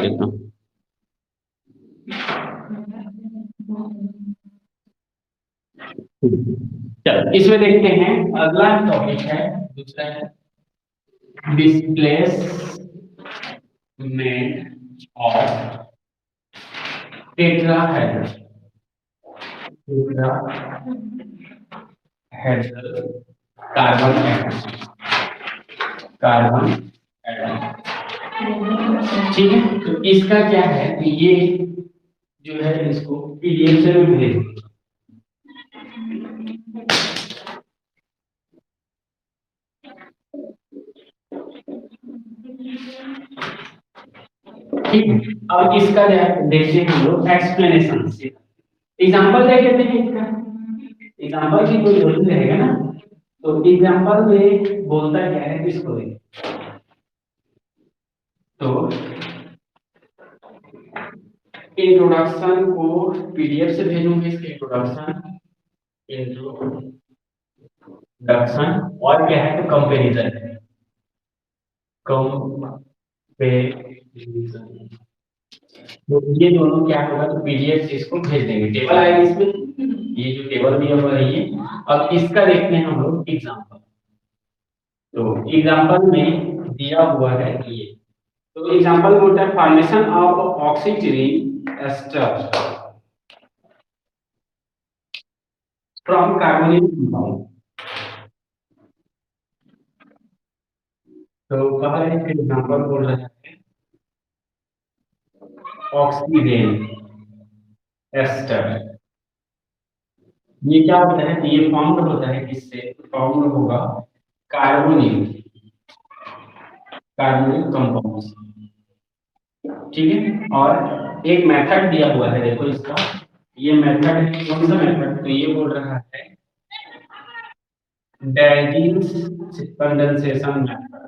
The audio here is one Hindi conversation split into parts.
लेता हूँ। चलो इसमें देखते हैं, अगला टॉपिक है, दूसरा है displacement of tetrahedral. Tetrahedral carbon atom, carbon atom. ठीक है, तो इसका क्या है, तो ये जो है इसको पीडीएफ से भी भेज देंगे। ठीक है, अब इसका देखते हैं हम लोग एक्सप्लेनेशन से। एग्जांपल देख लेते हैं इसका। एग्जांपल की कोई जरूरत रहेगा ना, तो एग्जांपल में बोलता क्या है इसको देखें। तो इंट्रोडक्शन को पीडीएफ से भेजूंगे, इसके इंट्रोडक्शन, इंट्रोडक्शन और क्या है, तो कंपैरिजन है, कंपैरिजन। तो ये दोनों क्या होगा, तो पीडीएफ से इसको भेज देंगे, टेबल आएगी इसमें, ये जो टेबल दिया हुआ है ये। अब इसका देखते हैं हम लोग एग्जांपल। तो एग्जांपल में दिया हुआ है ये, तो एग्जांपल में होता है formation of oxygen ester from carbonic compound. तो पहले एक एग्जांपल बोल रहा है, ऑक्सीजन एस्टर, ये क्या होता है, ये फॉर्म्ड होता है किससे, फॉर्म्ड होगा कार्बोनिक, कार्बोनिक कंपाउंड से। ठीक है, और एक मेथड दिया हुआ है, देखो इसका, ये मेथड है, कौन सा मेथड, तो ये बोल रहा है dilute condensation method,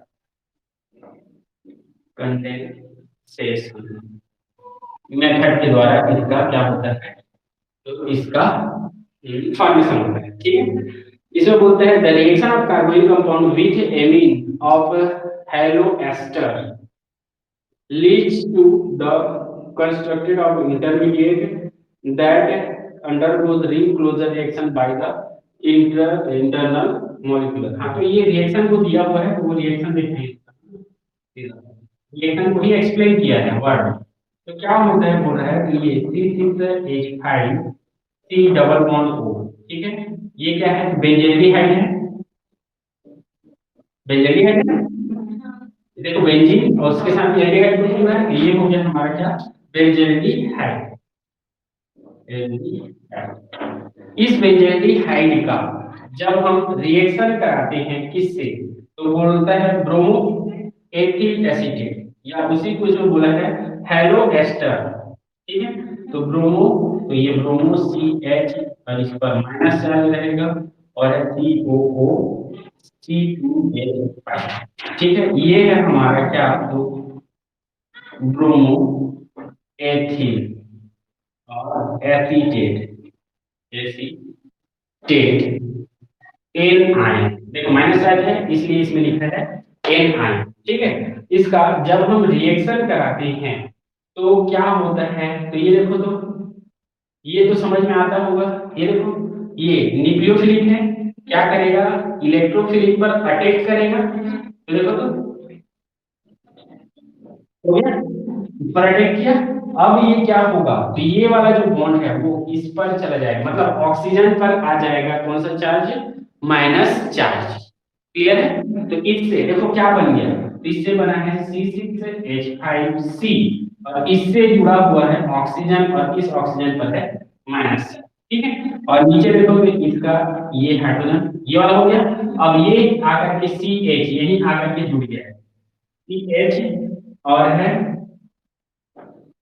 condensation method के द्वारा इसका क्या होता है, तो इसका फॉर्मेशन होता है। ठीक है, इसमें बोलते हैं the reaction of carbonic compound with amine of halo ester leads to the construction of intermediate that undergoes ring closure reaction by the internal molecular। हाँ, तो ये रिएक्शन को दिया हुआ है, वो रिएक्शन देखिए, रिएक्शन को ही एक्सप्लेन किया है वर्ड। तो क्या होता है, बोल रहा है कि ये C6H5 C double bond O। ठीक है, ये क्या है, बेंजीन है, बेंजीन है, देखो बेंजीन और उसके साथ एल्डिहाइड ग्रुप हुआ है, ये हो गया हमारा क्या, बेंजीन। इस बेंजीन का जब हम रिएक्शन कराते हैं किससे, तो बोलता है ब्रोमो एथिल एसीटेट, या उसी को जो बोला है हेलो एस्टर। ठीक है, तो ब्रोमो, तो ये ब्रोमो CH और इस पर माइनस चार्ज रहेगा, और है COO C2H5। ठीक है, ये है हमारा क्या, तो ब्रोमो एथिल और एसीटेट, एसीटेट एन आयन, देखो माइनस चार्ज है इसलिए इसमें लिखा है एन आयन। ठीक है, इसका जब हम रिएक्शन कराते हैं तो क्या होता है, तो ये देखो, तो ये तो समझ में आता होगा, ये देखो, ये न्यूक्लियोफिलिक है, क्या करेगा, इलेक्ट्रोफिलिक पर अटैक करेगा, तो देखो, तो हो गया, इस पर अटैक किया। अब ये क्या होगा, तो ये वाला जो बॉन्ड है वो इस पर चला जाएगा, मतलब ऑक्सीजन पर आ जाएगा कौन सा चार्ज, माइनस चार्ज। क्लियर है, तो इससे देखो क्या बन गया, तो इससे बना है C6H5C, और इससे जुड़ा हुआ है ऑक्सीजन, और इस ऑक्सीजन पर है माइनस। ठीक है, और नीचे देखोगे इसका ये हाइड्रोजन ये वाला हो गया। अब ये आकर के CH यही आकर के जुड़ गया है, CH, और है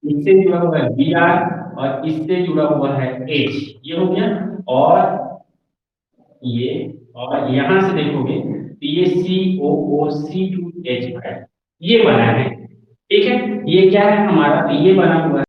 इससे जुड़ा हुआ है Br, और इससे जुड़ा हुआ है H, ये हो गया। और ये, और यहां से देखोगे तो ये COOC2H5 ये बना है। ठीक है, ये क्या है हमारा, तो ये बना हुआ है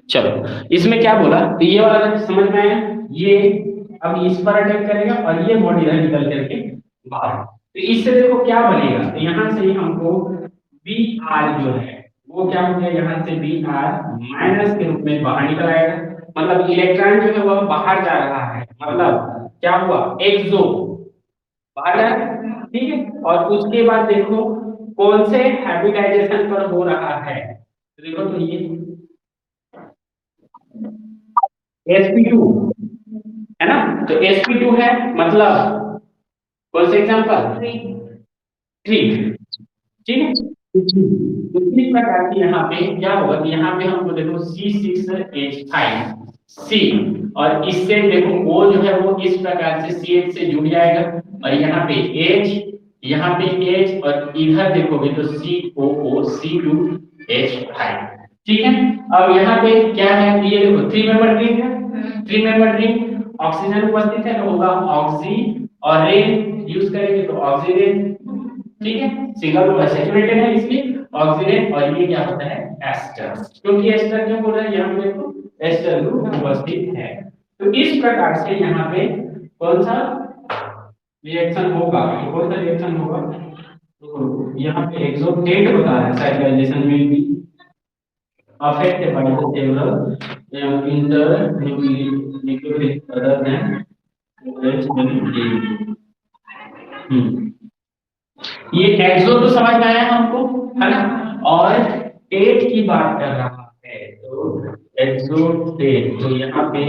चलो इसमें क्या बोला, तो ये वाला समझ में आया, ये अब इस पर अटैक करेगा और ये बॉडी इधर निकल करके बाहर, तो इससे देखो क्या बनेगा, तो यहाँ से हमको बी आर जो है वो क्या हो गया, यहाँ से बी आर माइनस के रूप में बाहर निकल आएगा, मतलब इलेक्ट्रॉन जो है वह बाहर जा रहा है, मतलब क्या हुआ, एक्सो बाहर जा रहा है, ठीक है। और उसके बाद देखो कौन से हाइब्रिडाइजेशन पर हो रहा है, तो देखो तो ये sp2 है ना, तो sp2 है, मतलब कौन सा एग्जांपल, ठीक, ठीक है। दूसरी प्रकार की यहाँ पे क्या होगा कि यहाँ पे हमको देखो C6H5 C, और इससे देखो O जो है वो इस प्रकार से CH से जुड़ जाएगा, और यहाँ पे H, यहाँ पे H, और इधर देखोगे तो COO C2H5, ठीक है। अब यहाँ पे क्या है, ये देखो 3 मेंबर रिंग है, 3 मेंबर रिंग, ऑक्सीजन उपस्थित है तो होगा ऑक्सी, और रेन यूज करेंगे तो ऑक्सीजन, ठीक है, सिंगल सैचुरेटेड है इसलिए ऑक्सीजन, और ये क्या होता है एस्टर, क्योंकि एस्टर क्यों बोल रहे हैं, यहाँ पे देखो एस्टर ग्रुप उपस्थित है। तो इस प्रकार से यहाँ पे कौन सा रिएक्शन होगा, कौन सा रिएक्शन होगा, तो यहाँ पे एक्सोटेट होता है, साइक्लाइजेशन में भी affected by the several internucleotides other than OH. ये एक्सो तो समझ में आया हमको, है ना, और टेट की बात कर रहा है, तो एक्सोटेट, तो यहाँ पे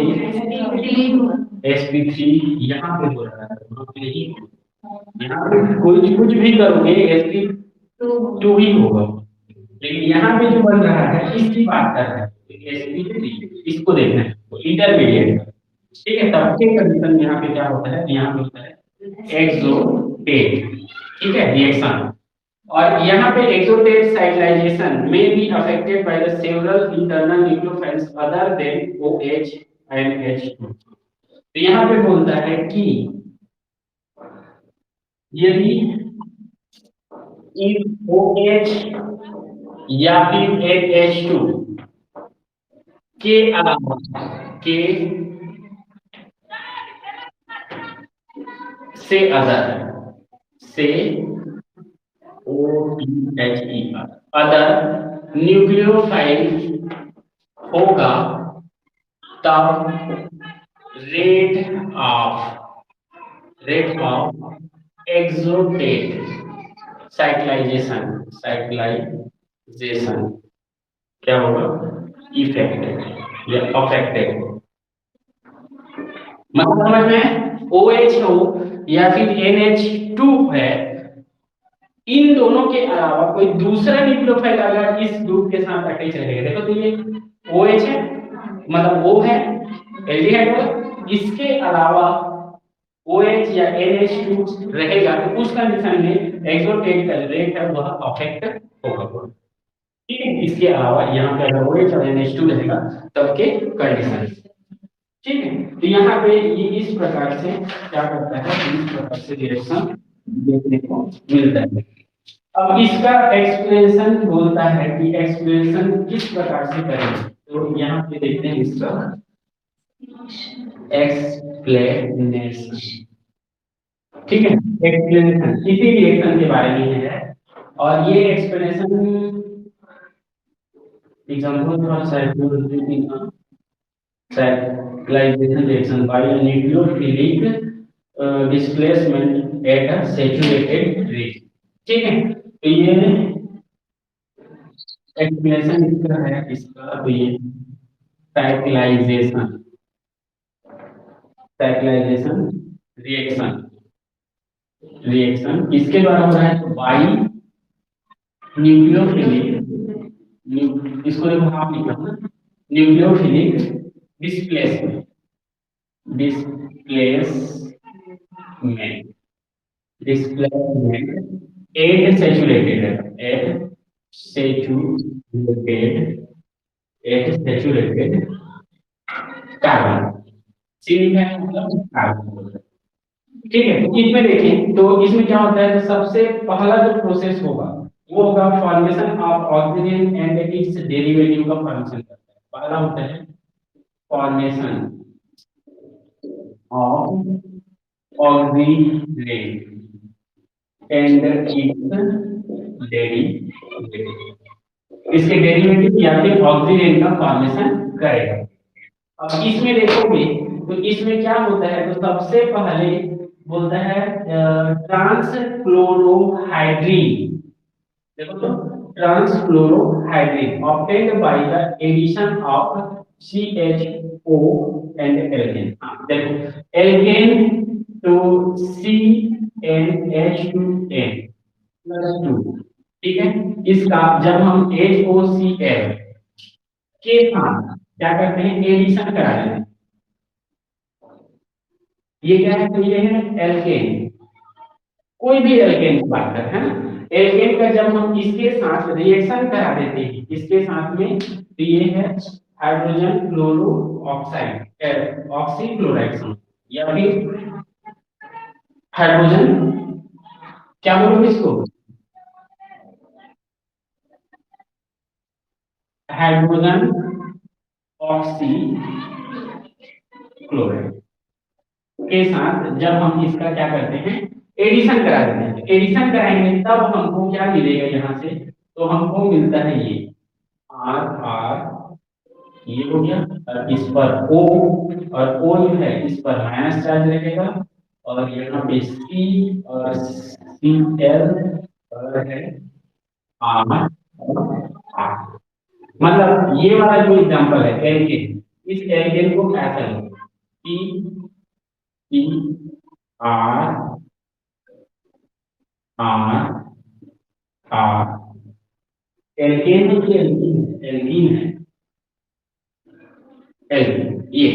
sp3 यहाँ पे बोल रहा है, वहाँ पे ही, यहाँ पे कुछ कुछ भी करोगे sp2 ही होगा, लेकिन यहाँ पे जो बन रहा है इसकी बात कर रहा है, sp3 इसको देखना है, इंटरमीडिएट, ठीक है। तब के कंडीशन में यहाँ पे क्या होता है, यहाँ पे होता है एक्सोटेट, ठीक है, रिएक्शन, और यहाँ पे एक्सोटेट साइक्लाइजेशन में be affected by the several internal nucleophiles other than OH and H2, तो यहाँ पे बोलता है कि यदि if OH या फिर NH2 के अलावा के से OTHE अदर न्यूक्लियोफाइल होगा, तब रेट ऑफ एक्सोटेट साइक्लाइजेशन क्या होगा, इफेक्टेड या अफेक्टेड, मतलब समझ में, OH हो या फिर NH2 है, इन दोनों के अलावा कोई दूसरा न्यूक्लियोफाइल अगर इस ग्रुप के साथ अटैच रहेगा, देखो तो ये OH है, मतलब O है, एल्डिहाइड है, इसके अलावा OH या NH2 रहेगा, तो उस कंडीशन में एक्सोटेट का रेट है वह अफेक्ट होगा, ठीक है। इसके अलावा यहाँ पे अगर OH और NH2 रहेगा तब के कंडीशन, ठीक है। तो यहाँ पे ये इस प्रकार से क्या करता है, इस प्रकार से रिएक्शन देखने को मिलता है। अब इसका एक्सप्लेनेशन बोलता है कि एक्सप्लेनेशन किस प्रकार से करें, तो यहाँ पे देखते हैं इसका एक्सप्लेनेशन, ठीक है, एक्सप्लेनेशन इसी रिएक्शन के बारे में है, और ये explanation example for cyclisation reaction by a nucleophilic displacement at a saturated rate, ठीक है। तो ये एक्सप्लेनेशन इसका है, इसका तो ये साइक्लाइजेशन रिएक्शन किसके द्वारा हो रहा है, तो बाई न्यूक्लियोफिलिक, इसको देखो हाफ लिखा ना, nucleophilic displacement at saturated carbon, C लिखा है मतलब कार्बन, ठीक है। तो इसमें देखिए, तो इसमें क्या होता है, तो सबसे पहला जो प्रोसेस होगा वो होगा formation of oxygen and it's derivative का फॉर्मेशन करता है। पहला होता है formation of oxygen and it's derivative, इसके डेरिवेटिव या फिर ऑक्सीजन का फॉर्मेशन करेगा। अब इसमें देखोगे तो इसमें क्या होता है, तो सबसे पहले बोलता है ट्रांस क्लोरोहाइड्रीन। देखो तो transfluorohydrin obtained by the addition of CHO and alkene. देखो एल्केन टू CnH2n प्लस 2, ठीक है। इसका जब हम HOCl के साथ क्या करते हैं, एडिशन करा देते हैं। ये क्या है, तो ये है एल्केन, कोई भी एल्केन की बात कर, है ना। एल्केन का जब हम इसके साथ रिएक्शन करा देते हैं इसके साथ में, तो ये है हाइड्रोजन क्लोरो ऑक्साइड, ऑक्सीक्लोराइड या फिर हाइड्रोजन, क्या बोलोगे इसको, हाइड्रोजन ऑक्सीक्लोराइड के साथ जब हम इसका क्या करते हैं, एडिशन करा देते हैं। एडिशन कराएंगे तब हमको क्या मिलेगा यहाँ से, तो हमको मिलता है ये आर आर, ये हो गया, और इस पर O, और O जो है इस पर माइनस चार्ज रहेगा, और यहाँ पे C और Cl और है R और R। मतलब ये वाला जो एग्जांपल है एल्केन, इस एल्केन को क्या करें, P P R R R, alkane है कि एल्कीन है, एल्कीन है, एल्कीन ये,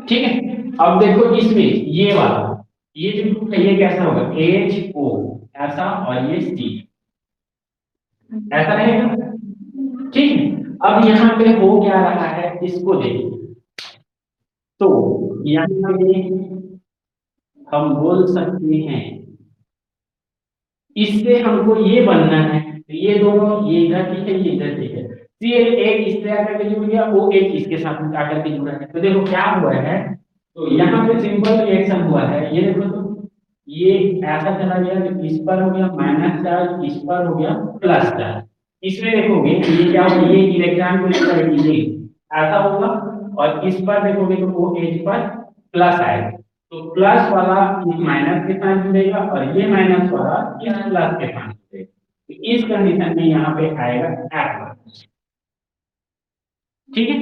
ठीक है। अब देखो इसमें ये वाला, ये जो ग्रुप है ये कैसा होगा, HO ऐसा, और ये C ऐसा रहेगा, ठीक है। अब यहाँ पे हो क्या रहा है, इसको देखिए, तो यहाँ पे हम बोल सकते हैं इससे हमको ये बनना है, तो ये दोनों, ये इधर की है ये इधर की है, Cl एक इससे आकर के जुड़ गया, O एक इसके साथ में आकर के जुड़ा है। तो देखो क्या हुआ है, तो यहाँ पे सिंपल रिएक्शन हुआ है, ये देखो तो ये ऐसा चला गया, तो इस पर हो गया माइनस चार्ज, इस पर हो गया प्लस चार्ज। इसमें देखोगे कि ये क्या होगा, ये इलेक्ट्रॉन को लेकर ये ऐसा होगा, और इस पर देखोगे तो वो एच पर प्लस आएगा, तो प्लस वाला इस माइनस के साथ जुड़ेगा, और ये माइनस वाला इस प्लस के साथ जुड़ेगा। तो इस कंडीशन में यहाँ पे आएगा F, ठीक है,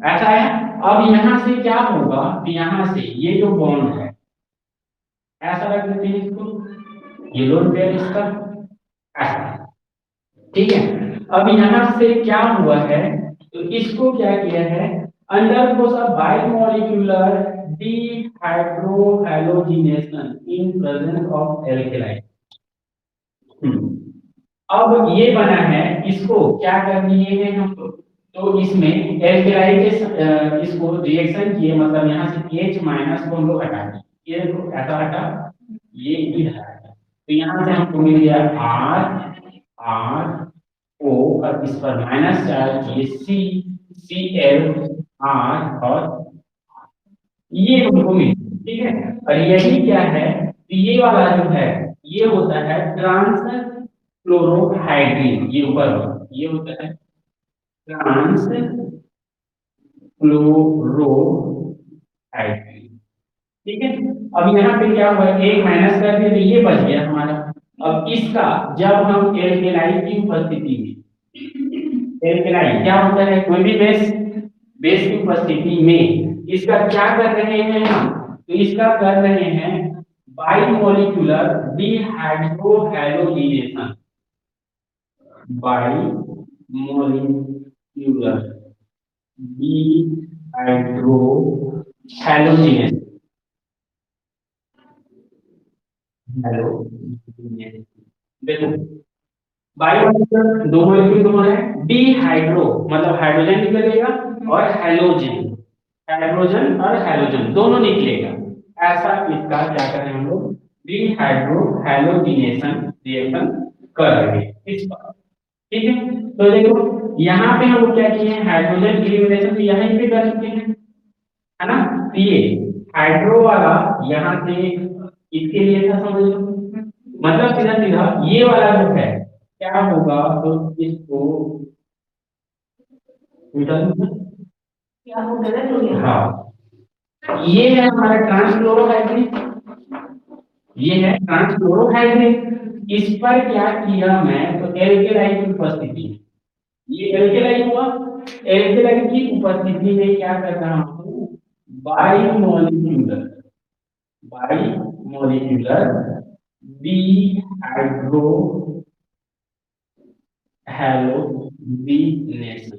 ऐसा है। अब यहाँ से क्या होगा, तो यहाँ से ये जो बॉन्ड है ऐसा रख देते हैं इसको, ये लोन पेयर इसका ऐसा, ठीक है। अब यहाँ से क्या हुआ है, तो इसको क्या किया है, under course of bimolecular dehydrohalogenation in presence of alkaline. अब ये बना है, इसको क्या कर दिए हैं हम, तो इसमें एल्केलाइन के इसको रिएक्शन किए, मतलब यहाँ से H माइनस को हम लोग हटा दिए, ये देखो ऐसा हटा, ये इधर आया, तो यहाँ से हमको मिल गया R R O, और इस पर माइनस चार्ज, ये C Cl R, और ये हमको मिल, ठीक है। और यही क्या है, तो ये वाला जो है ये होता है ट्रांस क्लोरोहाइड्रिन, ये ऊपर वाला ये होता है ट्रांस क्लोरोहाइड्रिन, ठीक है। अब यहाँ पे क्या हुआ, एक माइनस कर दिया तो ये बच गया हमारा। अब इसका जब हम एल्केलाइन की उपस्थिति में, एल्केलाइन क्या होता है, कोई भी बेस, बेस की उपस्थिति में इसका क्या कर रहे हैं हम, तो इसका कर रहे हैं बाइमोलिक्यूलर डिहाइड्रोहैलोजिनेशन, बाइमोलिक्यूलर डिहाइड्रोहैलोजिनेशन, हैलोजिनेशन। देखो बायोमोलिक्यूलर दो मॉलिक्यूल दोनों है, डिहाइड्रो मतलब हाइड्रोजन निकलेगा, और हैलोजन, हाइड्रोजन और हैलोजन दोनों निकलेगा, ऐसा इसका क्या करें हम लोग डिहाइड्रोहैलोजिनेशन रिएक्शन कर रहे हैं इस पर। ठीक है, तो देखो यहाँ पे हम क्या किए हैं, हाइड्रोजन एलिमिनेशन तो यहीं पे कर चुके हैं, है ना। तो ये हाइड्रो वाला यहाँ से इसके लिए था, समझ लो। मतलब सीधा सीधा ये वाला जो है क्या होगा, तो इसको मिटा दूं। क्या हो गलत हो गया, हाँ। ये है हमारा ट्रांसक्लोरोहाइड्रिन, ये है ट्रांसक्लोरोहाइड्रिन। इस पर क्या किया मैं, तो एल्केलाइन की उपस्थिति में, ये एल्केलाइन हुआ, एल्केलाइन की उपस्थिति में क्या कर रहा हूँ, बाइमोलिक्यूलर, बाइमोलिक्यूलर डिहाइड्रो हैलोजिनेशन।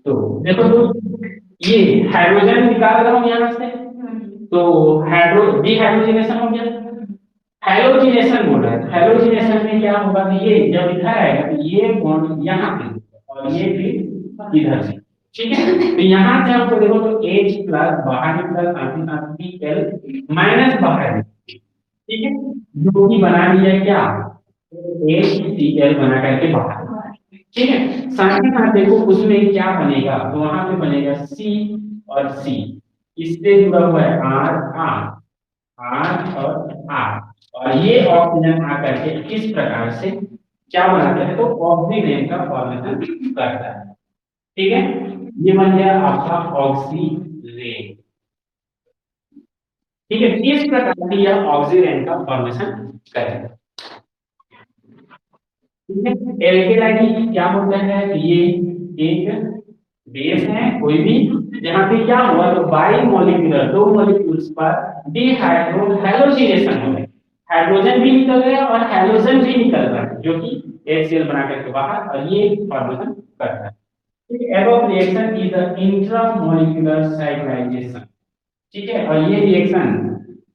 तो देखो दोस्त, ये हाइड्रोजन निकाल रहा हूं यहां से, तो हाइड्रो डिहाइड्रोजनेशन हो गया, हैलोजिनेशन बोल रहा है। हैलोजिनेशन में क्या होगा कि ये जब इधर आएगा तो ये बॉन्ड यहाँ पे और ये भी इधर से, ठीक है। तो यहाँ से हमको देखो तो H प्लस बाहर निकला, साथ ही साथ Cl माइनस बाहर निकला, ठीक है, जो कि बना दिया क्या, HCl बना करके बाहर, ठीक है। साथ ही साथ देखो उसमें क्या बनेगा, तो वहां पे बनेगा C और C, इससे जुड़ा हुआ है R और R, और ये ऑक्सीजन आकर के किस प्रकार से क्या बनाता है, तो ऑक्सीजन का फॉर्मेशन करता है, ठीक है। ये बन गया आपका ऑक्सीजन, ठीक है। इस प्रकार से यह ऑक्सीजन का फॉर्मेशन करेगा, ठीक है। एल्केलाइन क्या होता है, ये एक बेस है कोई भी, जहां पे क्या हुआ, तो बाई मॉलिक्यूलर दो मॉलिक्यूल्स पर डिहाइड्रो हैलोजिनेशन हो गया, हाइड्रोजन भी निकल गया और हैलोजन भी निकल रहा है, जो कि HCl बना करके बाहर, और ये फॉर्मेशन करता है, ठीक है। Above reaction is the intramolecular cyclisation, ठीक है। और ये रिएक्शन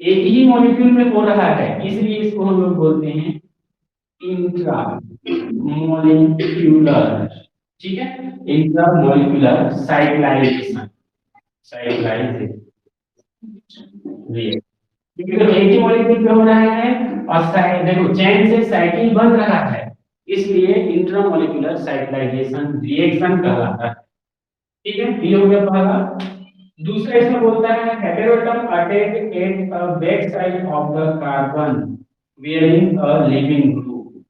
एक ही मॉलिक्यूल में हो रहा है, इसलिए इसको हम लोग बोलते हैं इंट्रा मोलिक्यूलर, ठीक है, इंट्रा मोलिक्यूलर साइक्लाइजेशन, साइक्लाइजेशन, क्योंकि तो एक ही मॉलिक्यूल पे हो रहा है और देखो चेन से साइकिल बन रहा है, इसलिए इंट्रा मोलिक्यूलर साइक्लाइजेशन रिएक्शन कहलाता है, ठीक है। ये हो गया पहला। दूसरा इसमें बोलता है heteroatom attack at a back side of the carbon bearing a leaving group,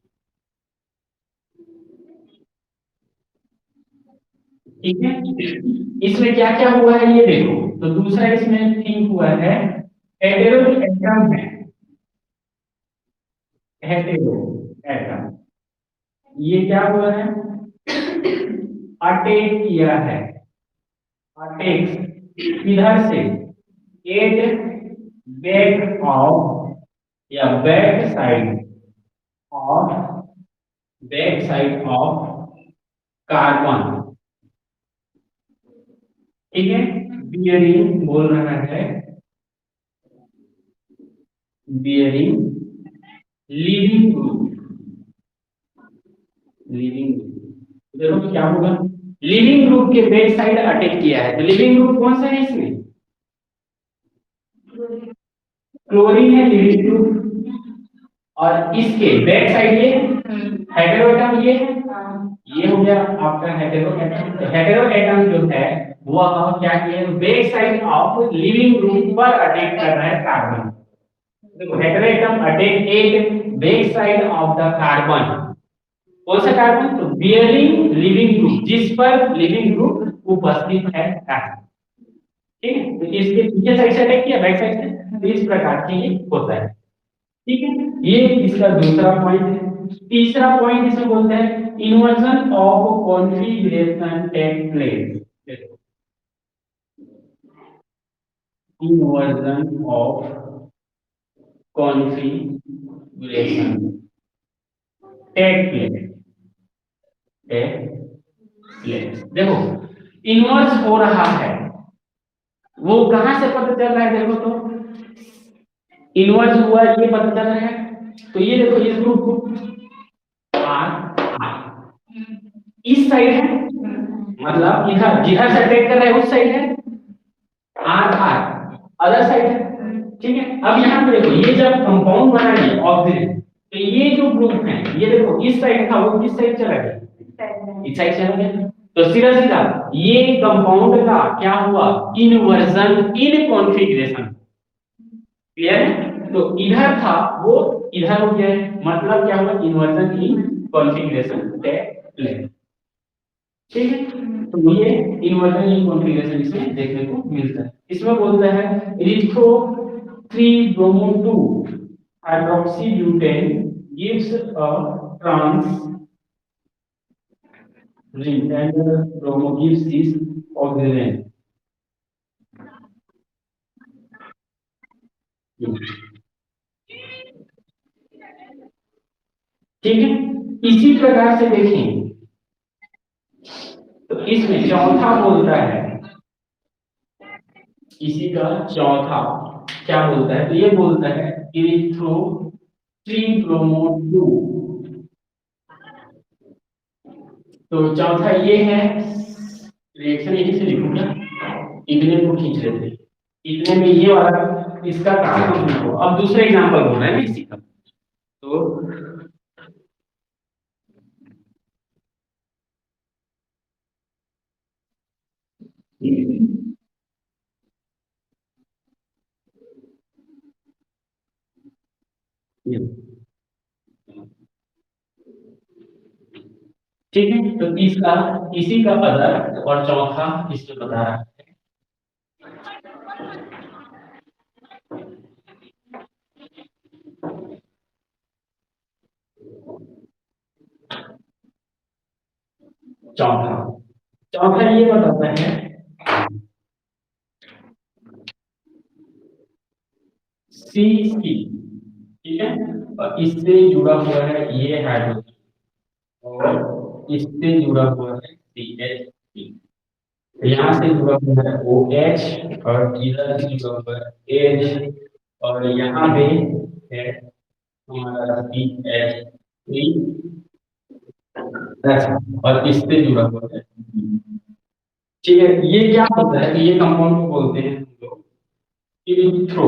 ठीक है। इसमें क्या क्या हुआ है ये देखो, तो दूसरा इसमें थिंक हुआ है, हेटेरो एटम है, हेटेरो एटम, ये क्या हुआ है, अटैक किया है, अटैक इधर से एट बैक ऑफ या of back side of carbon, ठीक है। बियरिंग बोल रहा है, bearing leaving group, leaving group देखो क्या होगा, लिविंग ग्रुप के बैक साइड अटैक किया है, तो लिविंग ग्रुप कौन सा है इसमें, क्लोरीन है लिविंग ग्रुप, और इसके बैक साइड ये हेटेरो एटम, ये हो गया आपका हेटेरो एटम। तो हेटेरो एटम जो है वह क्या किया, back side of leaving group पर अटैक कर रहा है कार्बन, देखो hetero atom attack at back side of the carbon, कौन सा कार्बन, तो बियरिंग लिविंग ग्रुप, जिस पर लिविंग ग्रुप उपस्थित है कार्बन, ठीक है। तो इसके पीछे साइड से अटैक किया, बैक साइड से, तो इस प्रकार से ये होता है, ठीक है। ये इसका दूसरा पॉइंट है। तीसरा पॉइंट इसे बोलते हैं inversion of configuration take place, inversion of configuration take place, take place, देखो इन्वर्स हो रहा है, वो कहां से पता चल रहा है, देखो तो इन्वर्स हुआ ये पता चल रहा है, तो ये देखो इस ग्रुप को आर इस साइड है, मतलब इधर जिधर से अटैक कर रहा है उस साइड है आर आर, अदर साइड है, ठीक है। अब यहाँ पे देखो ये जब कंपाउंड बनाएंगे ऑक्सीजन, तो ये जो ग्रुप है ये देखो इस साइड था वो किस साइड चला गया, इस साइड चला गया। तो सीधा सीधा ये कंपाउंड का क्या हुआ, इन्वर्जन इन कॉन्फ़िगरेशन। क्लियर है, तो इधर था वो इधर हो गया है, मतलब क्या हुआ, इन्वर्जन इन कॉन्फ़िगरेशन प्लेन। ठीक है, तो ये इन्वर्जन इन कॉन्फ़िगरेशन इसमें देखने को मिलता है। इसमें बोलता है erythro 3 bromo 2 hydroxybutane gives a trans ring and bromo gives this oxygen। ठीक है, इसी प्रकार से देखें तो इसमें चौथा बोलता है, इसी का चौथा क्या बोलता है, तो ये बोलता है इरिथ्रो 3 ब्रोमो 2। तो चौथा ये है, रिएक्शन यहीं से लिखूंगा, इतने को खींच लेते हैं, इतने में ये वाला इसका काम कंप्लीट हो। अब दूसरा एग्जांपल बोल रहे हैं इसी का, तो ठीक है, तो तीसरा इसी का पदार्थ और चौथा इसमें बता रहा है। चौथा चौथा ये बताता है सी सी, ठीक है, और इससे जुड़ा हुआ है ये हाइड्रोजन, और इससे जुड़ा हुआ है सी एच सी, यहाँ से जुड़ा हुआ है ओ एच, और इधर से जुड़ा हुआ है एच, और यहाँ पे है हमारा सी एच थ्री, और इससे जुड़ा हुआ है। ठीक है, ये क्या होता है, ये कंपाउंड को बोलते हैं हम लोग इरिथ्रो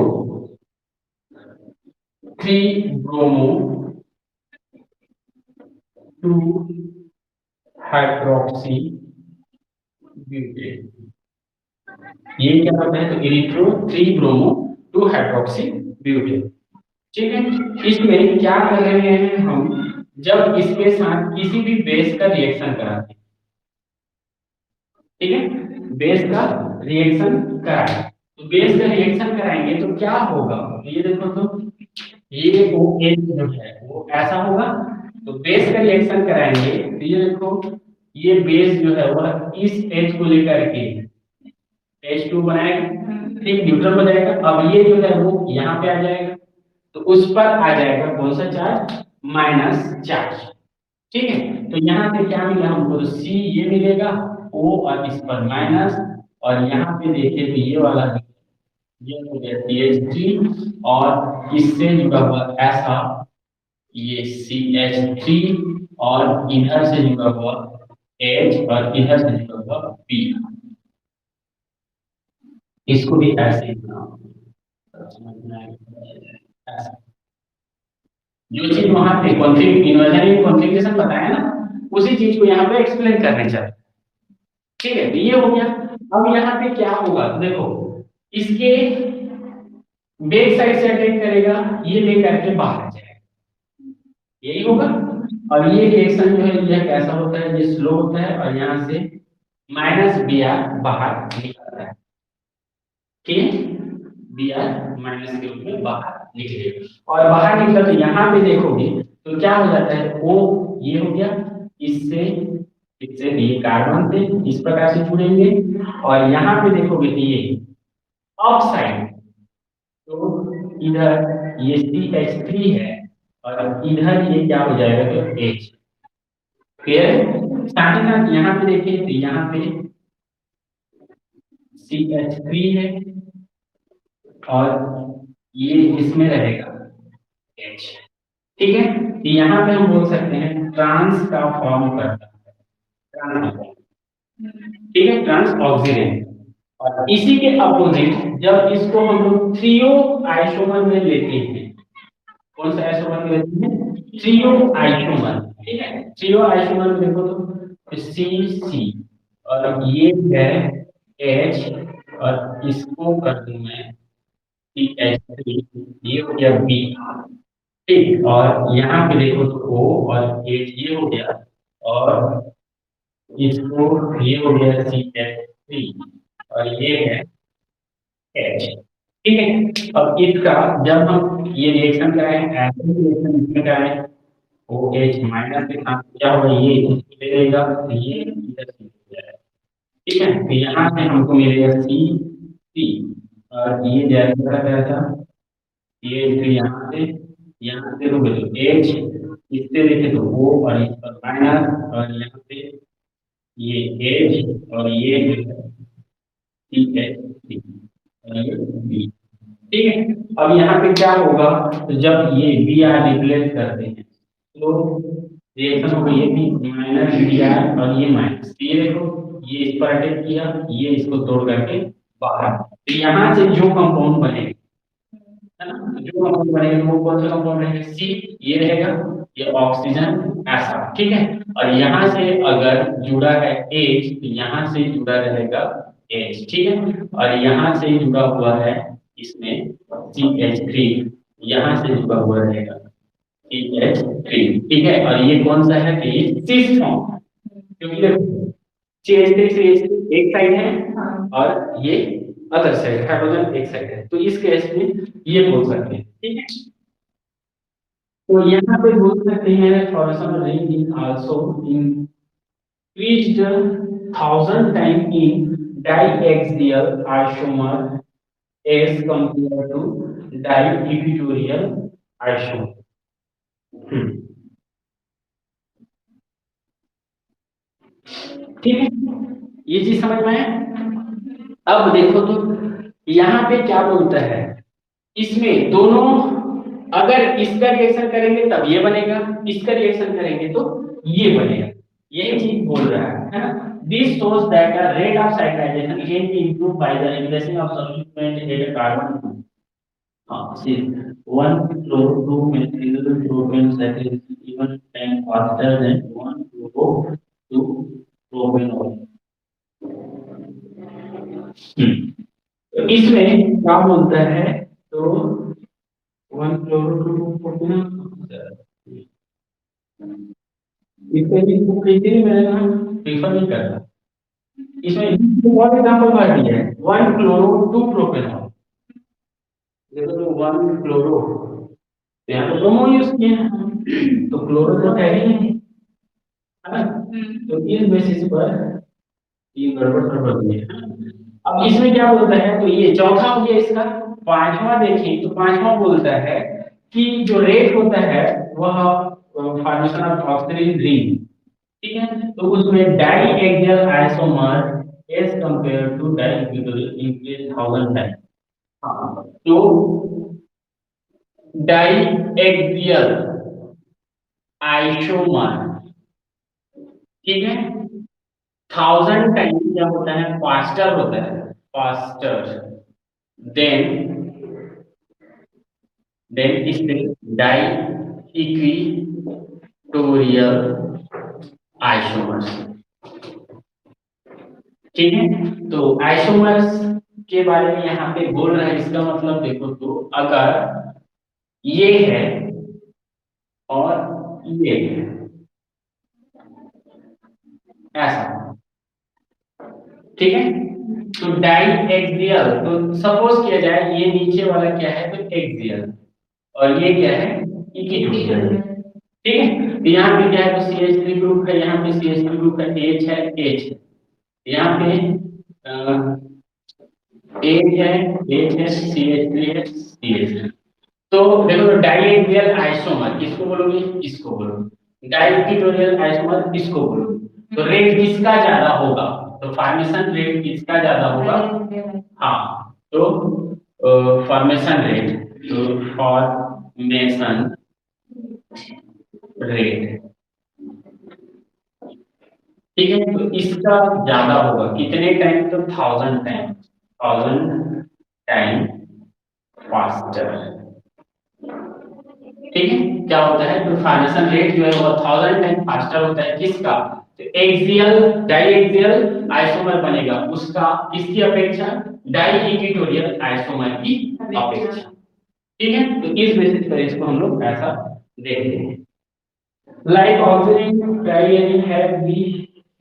3 ब्रोमो 2 हाइड्रोक्सी ब्यूटेन। ये क्या होता है, तो इरिथ्रो 3 ब्रोमो 2 हाइड्रोक्सी ब्यूटेन। ठीक है, इसमें क्या कर रहे हैं हम, जब इसके साथ किसी भी बेस का रिएक्शन कराते हैं, ठीक है, बेस का रिएक्शन कराएं, तो बेस का रिएक्शन कराएंगे तो क्या होगा, ये देखो, तो ये OH जो है वो ऐसा होगा, तो बेस का रिएक्शन कराएंगे तो ये देखो, ये बेस जो है वो इस H को लेकर के H2 बनाएगा, ठीक, न्यूट्रल हो जाएगा। अब ये जो है वो यहाँ पे आ जाएगा, तो उस पर आ जाएगा कौन सा चार्ज, माइनस चार्ज। ठीक है, तो यहाँ पे क्या मिला हमको, तो C ये मिलेगा, O और इस पर माइनस, और यहाँ पे देखिए तो ये वाला ये हो गया CH3, और इससे जुड़ा हुआ ऐसा ये CH3, और इधर से जुड़ा हुआ H, और इधर से जुड़ा हुआ P। इसको भी ऐसे ही बनाओ, जो चीज वहां पे कॉन्फ़िगरेशन बताया ना, उसी चीज को यहाँ पे एक्सप्लेन करने चाहिए। ठीक है, तो ये हो गया। अब यहाँ पे क्या होगा, देखो इसके बैक साइड से अटैक करेगा, ये लेकर के बाहर आ जाएगा, यही होगा। और ये रिएक्शन जो है यह कैसा होता है, ये स्लो होता है, और यहाँ से माइनस बी आर बाहर निकलता है, ठीक है, बी आर माइनस के रूप में बाहर निकलेगा, और बाहर निकला तो यहाँ पे देखोगे तो क्या हो जाता है, ओ ये हो गया, इससे इससे ये कार्बन से इस प्रकार से जुड़ेंगे, और यहाँ पे देखोगे तो ये अप साइड, तो इधर ये CH3 है, और इधर ये क्या हो जाएगा, तो H। क्लियर, साथ ही साथ यहाँ पे देखिए तो यहाँ पे CH3 है, और ये इसमें रहेगा H। ठीक है, तो यहाँ पे हम बोल सकते हैं ट्रांस का फॉर्म करता है, ट्रांस, ठीक है, ट्रांस ऑक्सीजन। और इसी के अपोजिट जब इसको हम लोग थ्रियो आइसोमर में लेते हैं, कौन सा आइसोमर में लेते हैं? थ्रियो आइसोमर, ठीक है। थ्रियो आइसोमर में देखो तो सी सी और ये है एच और इसको कर दूं मैं सी एच थ्री, ये हो गया बी, ठीक। और यहाँ पे देखो तो ओ और एच ये हो गया, और इसको ये हो गया सी एच थ्री और ये है एच, ठीक है। अब इसका जब हम ये रिएक्शन कराएं, ऐसे रिएक्शन इसमें कराएं, ओ एच माइनस के साथ क्या होगा, ये इसको ले लेगा तो ये इधर से हो जाएगा, ठीक है। तो यहाँ से हमको मिलेगा सी सी और ये जैसा क्या था, ये फिर यहाँ से तो बोलो एच, इससे देखे तो ओ और इस पर माइनस और यहाँ पे ये एच और ये सी एच सी और ये बी, ठीक है। अब यहाँ पे क्या होगा, तो जब ये बी आर रिप्लेस करते हैं तो रिएक्शन होगा, ये बी माइनस बी आर और ये माइनस, ये देखो ये इस पर अटैक किया, ये इसको तोड़ करके बाहर, तो यहाँ से जो कंपाउंड बनेगा, है ना, तो जो कंपाउंड बनेगा वो कौन सा कंपाउंड रहेगा, सी, ये रहेगा, ये ऑक्सीजन ऐसा, ठीक है। और यहाँ से अगर जुड़ा है एच तो यहाँ से जुड़ा रहेगा एच, ठीक है। और यहाँ से जुड़ा हुआ है इसमें सी एच थ्री, यहाँ से जुड़ा हुआ रहेगा सी एच थ्री, ठीक है। और ये कौन सा है, तो ये सिस फॉर्म, क्योंकि देखो CH3 एक साइड है और ये अदर साइड, हाइड्रोजन एक साइड है, तो इस केस में ये बोल सकते हैं, ठीक है। तो यहाँ पे बोल सकते हैं formation ring is also increased 1000 time in diaxial isomer as compared to diequatorial isomer। ठीक है, ये चीज समझ में आया। अब देखो तो यहाँ पे क्या बोलता है, इसमें दोनों अगर इसका रिएक्शन करेंगे तब ये बनेगा, इसका रिएक्शन करेंगे तो ये बनेगा, यही चीज बोल रहा है ना। This shows that the rate of cyclization can be improved by the replacing of subsequent added carbon। हाँ, see, 1 chloro 2 methyl propane cycle is even 10 faster than 1 chloro 2 propanol। तो इसमें क्या बोलता है, तो 1 chloro 2 propanol, इसको कैसे नहीं मिलेगा, प्रीफर नहीं करता। इसमें और एग्जांपल भर दिया है, 1 chloro 2 propanol, देखो तो 1 chloro, यहाँ तो ब्रोमो यूज किया है, तो क्लोरो तो है ही नहीं, है ना। तो इस बेसिस पर ये गड़बड़ कर दी है। अब इसमें क्या बोलता है, तो ये चौथा हो गया इसका। पांचवा देखें तो पांचवा बोलता है कि जो रेट होता है वह फॉर्मेशन ऑफ ऑक्सीजन रिंग, ठीक है। तो उसमें di axial isomer as compare to di equatorial increase 1000 time. हाँ, तो डाई एक्सियल आइसोमर, ठीक है, 1000 टाइम क्या होता है, फास्टर होता है, फास्टर देन इस डाई इक्विटोरियल आइसोमर्स, ठीक है। तो आइसोमर्स के बारे में यहाँ पे बोल रहा है, इसका मतलब देखो तो अगर ये है और ये है ऐसा, ठीक है। तो डाई एक्सियल, तो सपोज किया जाए ये नीचे वाला क्या है, तो एक्सियल और ये क्या है, इक्विटोरियल, ठीक है। तो यहाँ पे क्या है, तो CH3 ग्रुप है, यहाँ पे CH3 ग्रुप है, H है, H है, यहाँ पे H है, H है, CH3 है, CH है। तो देखो तो डाइएक्सियल आइसोमर किसको बोलोगे, इसको बोलोगे, डाइइक्विटोरियल आइसोमर इसको बोलोगे। तो रेट किसका ज्यादा होगा, तो फॉर्मेशन रेट किसका ज्यादा होगा, हाँ, तो फॉर्मेशन रेट, तो फॉर्मेशन रेट, ठीक है। तो इसका ज्यादा होगा कितने टाइम, तो 1000 टाइम, 1000 टाइम फास्टर। ठीक है, क्या होता है तो फॉर्मेशन रेट जो है वो 1000 टाइम फास्टर होता है किसका, तो एक्सियल डाई एक्सियल आइसोमर बनेगा उसका किसकी अपेक्षा, डाई इक्विटोरियल आइसोमर की अपेक्षा। ठीक है, तो इस बेसिस पर इसको हम लोग ऐसा देखते हैं। Like oxygen di have be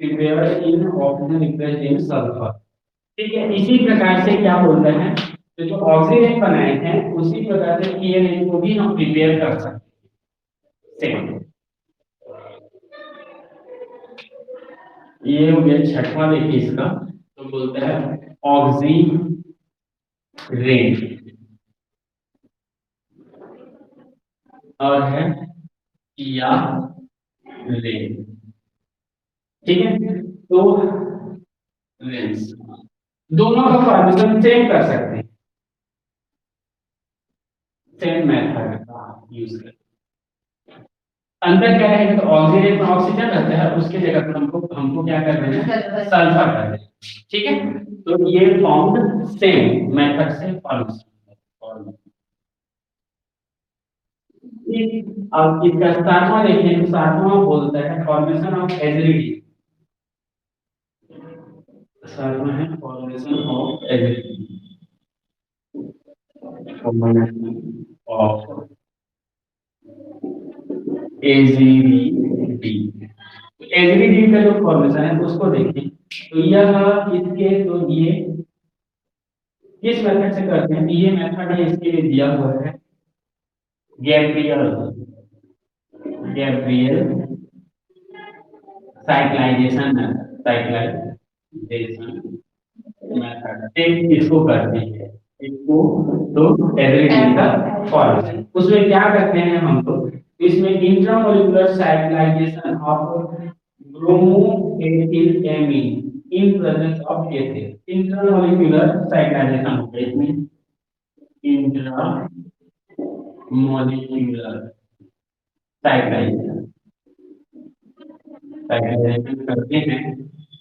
prepared in oxygen replaced in sulphur. ठीक है, इसी प्रकार से क्या बोलते हैं, तो जो ऑक्सीजन बनाए हैं उसी प्रकार से पीएनए को भी हम प्रिपेयर कर सकते हैं। ये हो गया छठवां, देखिए इसका तो बोलता है ऑक्सीजन और है किया रेन। ठीक है, तो रेंस दोनों का फॉर्मेशन सेम कर सकते हैं, सेम मेथड यूज कर। अंदर क्या रहेगा, तो ऑक्सीजन में ऑक्सीजन रहता है उसके जगह पर हमको हमको क्या कर रहे हैं, सल्फर कर रहे हैं। ठीक है, तो ये फॉर्म्ड सेम मेथड से फॉर्मेशन। अब इसका सातवां देखें तो सातवां बोलता है फॉर्मेशन ऑफ एसिडिटी। सातवां है formation of acidity, formation of acidity. Acidity का जो फॉर्मेशन है उसको देखें, तो यह इसके तो ये किस मेथड से करते हैं, ये मेथड है इसके लिए दिया हुआ है Gabriel Gabriel cyclisation cyclisation method से इसको करते हैं, इसको तो एसिडिटी का फॉर्मेशन उसमें क्या करते हैं हम लोग, इसमें intramolecular cyclization of bromoethyl amine in presence of ethyl. Intramolecular cyclization होता है इसमें, इंट्रामोलिकुलर साइक्लाइजेशन साइक्लाइजेशन करते हैं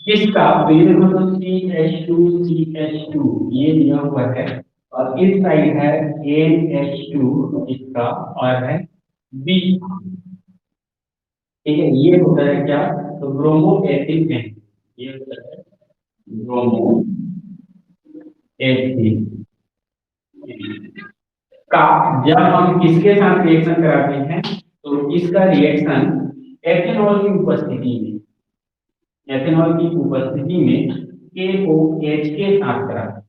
किसका, CH2 ये दिया हुआ है और इस साइड है NH2 इसका और है B। ठीक है, ये होता है क्या, तो ब्रोमो एथिल है, ये होता है ब्रोमो एथिल का। जब हम इसके साथ रिएक्शन कराते हैं तो इसका रिएक्शन एथेनॉल की उपस्थिति में, एथेनॉल की उपस्थिति में KOH के साथ कराते हैं,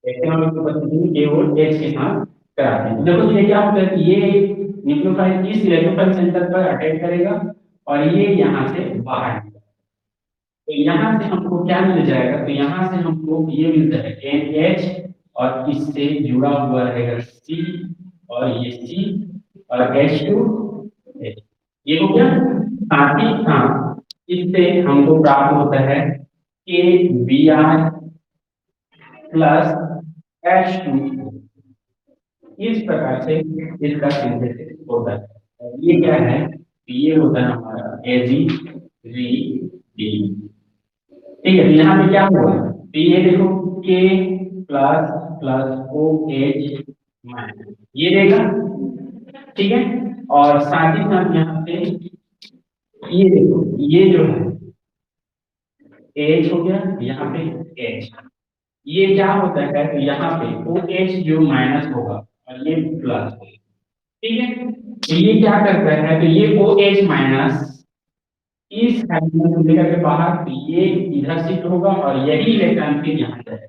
एथेनॉल की उपस्थिति में KOH के साथ कराते हैं। देखो ये क्या होता है कि ये न्यूक्लियोफाइल इस इलेक्ट्रोफाइल सेंटर पर अटैक करेगा और ये यहाँ से बाहर निकलेगा। तो यहाँ से हमको क्या मिल जाएगा, तो यहाँ से हमको ये मिलता है NH और इससे जुड़ा हुआ रहेगा C और ये C और H2, ये हो गया। साथ ही साथ इससे हमको प्राप्त होता है KBr प्लस H2। इस प्रकार से इसका सिंथेसिस होता है। ये क्या है, ये होता है हमारा AgRD। ठीक है, तो यहाँ पे क्या हुआ, तो ये देखो K plus plus OH minus ये देगा। ठीक है, और साथ ही साथ यहाँ पे ये देखो ये जो है H हो गया, यहाँ पे H, ये क्या होता है तो यहाँ पे OH जो माइनस होगा और ये प्लस होगा। ठीक है, तो ये क्या करता है, तो ये OH माइनस इस हाइड्रोजन को लेकर के बाहर, तो ये इधर शिफ्ट होगा और यही इलेक्ट्रॉन फिर यहाँ जाएगा।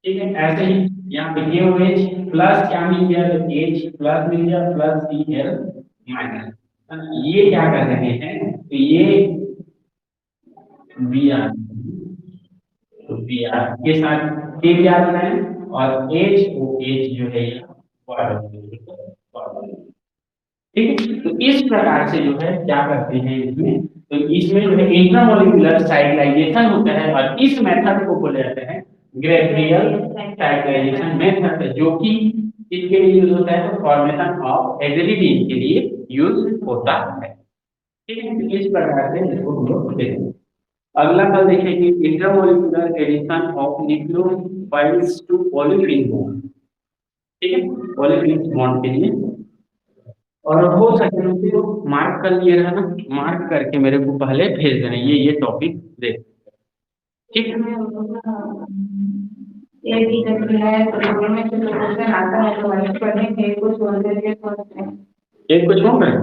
ठीक है, ऐसे ही यहाँ पे KOH प्लस क्या मिल गया, तो H प्लस मिल गया प्लस Cl माइनस। ये क्या कर रहे हैं, तो ये Br, तो Br के साथ K क्या बनाए और HOH जो है ठीक है। तो इस प्रकार से जो है क्या करते हैं इसमें, तो इसमें जो है इंट्रामोलिकुलर साइक्लाइजेशन होता है और इस मेथड को बोले जाते हैं गैब्रियल साइक्लाइजेशन मेथड, जो कि इसके लिए यूज होता है, तो फॉर्मेशन ऑफ एसिडिटी के लिए यूज होता है। ठीक है, तो इस प्रकार से इसको हम लोग देखेंगे। अगला कल देखेंगे intermolecular addition of nucleophiles to olefin bond. ठीक है, पॉलीफिलिक बॉन्ड के लिए। और हो सके तो मार्क कर लिए रहना, मार्क करके मेरे को पहले भेज देना ये टॉपिक देख। ठीक है, ये टीचर भी है तो दोनों में से जो क्वेश्चन आता है तो वाइट पढ़ने के कुछ छोड़ देके सोचते हैं एक कुछ हो रहा है।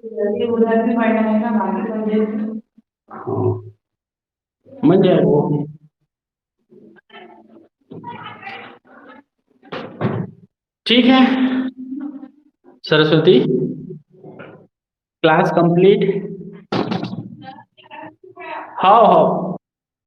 जल्दी उधर भी पढ़ना है ना बाकी सब्जेक्ट। हाँ, समझ जाएगा वो। ठीक है सरस्वती, क्लास कंप्लीट। हाँ हाँ